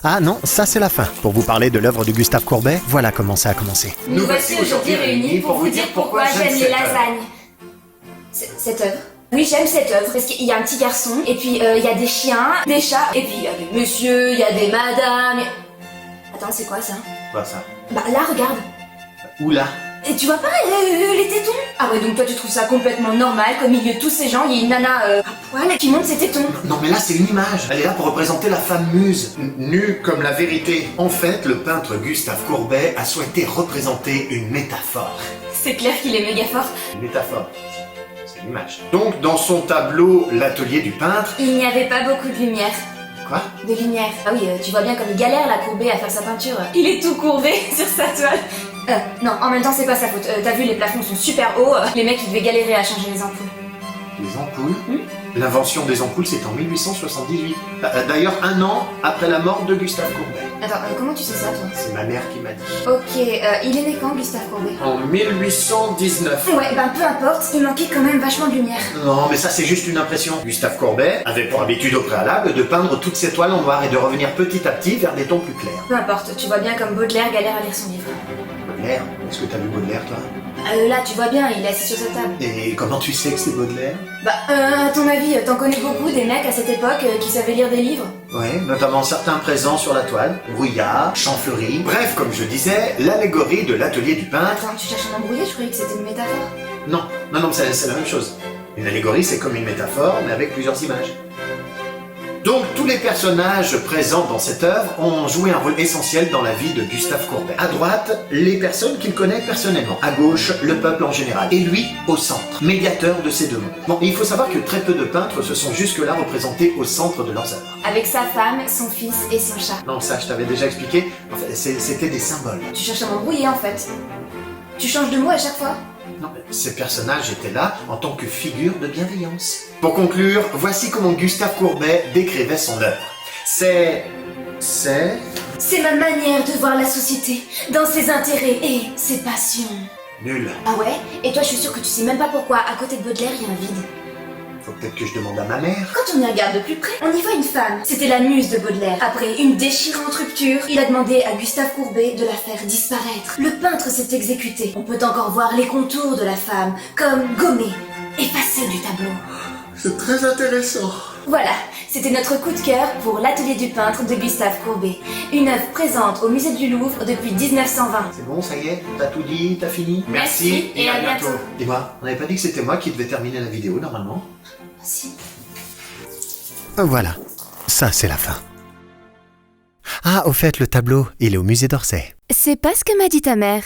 Ah non, ça c'est la fin. Pour vous parler de l'œuvre de Gustave Courbet, voilà comment ça a commencé. Nous voici aujourd'hui réunis pour vous dire pourquoi j'aime les lasagnes. Cette œuvre? Oui, j'aime cette œuvre parce qu'il y a un petit garçon, et puis il y a des chiens, des chats, et puis il y a des messieurs, il y a des madames. Attends, c'est quoi ça? Quoi ça? Bah là, regarde. Où là? Et tu vois pas les tétons? Ah ouais, donc toi tu trouves ça complètement normal qu'au milieu de tous ces gens, il y ait une nana à poil qui monte ses tétons. Non mais là c'est une image. Elle est là pour représenter la femme muse, nue comme la vérité. En fait, le peintre Gustave Courbet a souhaité représenter une métaphore. C'est clair qu'il est méga fort. Une métaphore. C'est une image. Donc dans son tableau, l'atelier du peintre... Il n'y avait pas beaucoup de lumière. Quoi? De lumière. Ah oui, tu vois bien comme il galère la Courbet à faire sa peinture. Il est tout courbé sur sa toile. Non, en même temps c'est pas sa faute. T'as vu, les plafonds sont super hauts. Les mecs ils devaient galérer à changer les ampoules. Les ampoules? L'invention des ampoules c'est en 1878. D'ailleurs, un an après la mort de Gustave Courbet. Attends, comment tu sais ça toi? C'est ma mère qui m'a dit. Ok, il est né quand Gustave Courbet? En 1819. Ouais, ben peu importe, il manquait quand même vachement de lumière. Non, mais ça c'est juste une impression. Gustave Courbet avait pour habitude au préalable de peindre toutes ses toiles en noir et de revenir petit à petit vers des tons plus clairs. Peu importe, tu vois bien comme Baudelaire galère à lire son livre. Baudelaire? Est-ce que t'as vu Baudelaire toi? Là, tu vois bien, il est assis sur sa table. Et comment tu sais que c'est Baudelaire? Bah, à ton avis, t'en connais beaucoup des mecs à cette époque qui savaient lire des livres? Ouais, notamment certains présents sur la toile, Brouillard, Champfleury. Bref, comme je disais, l'allégorie de l'atelier du peintre... Attends, tu cherches à m'embrouiller? Je croyais que c'était une métaphore. Non, c'est la même chose. Une allégorie, c'est comme une métaphore, mais avec plusieurs images. Donc, tous les personnages présents dans cette œuvre ont joué un rôle essentiel dans la vie de Gustave Courbet. À droite, les personnes qu'il connaît personnellement. À gauche, le peuple en général. Et lui, au centre, médiateur de ces deux mondes. Bon, il faut savoir que très peu de peintres se sont jusque-là représentés au centre de leurs œuvres. Avec sa femme, son fils et son chat. Non, ça, je t'avais déjà expliqué. En fait, c'était des symboles. Tu cherches à m'embrouiller en fait. Tu changes de mot à chaque fois? Non, mais ces personnages étaient là en tant que figure de bienveillance. Pour conclure, voici comment Gustave Courbet décrivait son œuvre. C'est ma manière de voir la société, dans ses intérêts et ses passions. nul. Ah ouais? Et toi, je suis sûre que tu sais même pas pourquoi, à côté de Baudelaire, il y a un vide. Faut peut-être que je demande à ma mère. Quand on y regarde de plus près, on y voit une femme. C'était la muse de Baudelaire. Après une déchirante rupture, il a demandé à Gustave Courbet de la faire disparaître. Le peintre s'est exécuté. On peut encore voir les contours de la femme, comme gommés, effacés du tableau. C'est très intéressant. Voilà, c'était notre coup de cœur pour l'atelier du peintre de Gustave Courbet. Une œuvre présente au musée du Louvre depuis 1920. C'est bon, ça y est? T'as tout dit? T'as fini? Merci, et à bientôt. Dis-moi, on n'avait pas dit que c'était moi qui devais terminer la vidéo, normalement? Si. Voilà, ça c'est la fin. Ah, au fait, le tableau, il est au musée d'Orsay. C'est pas ce que m'a dit ta mère.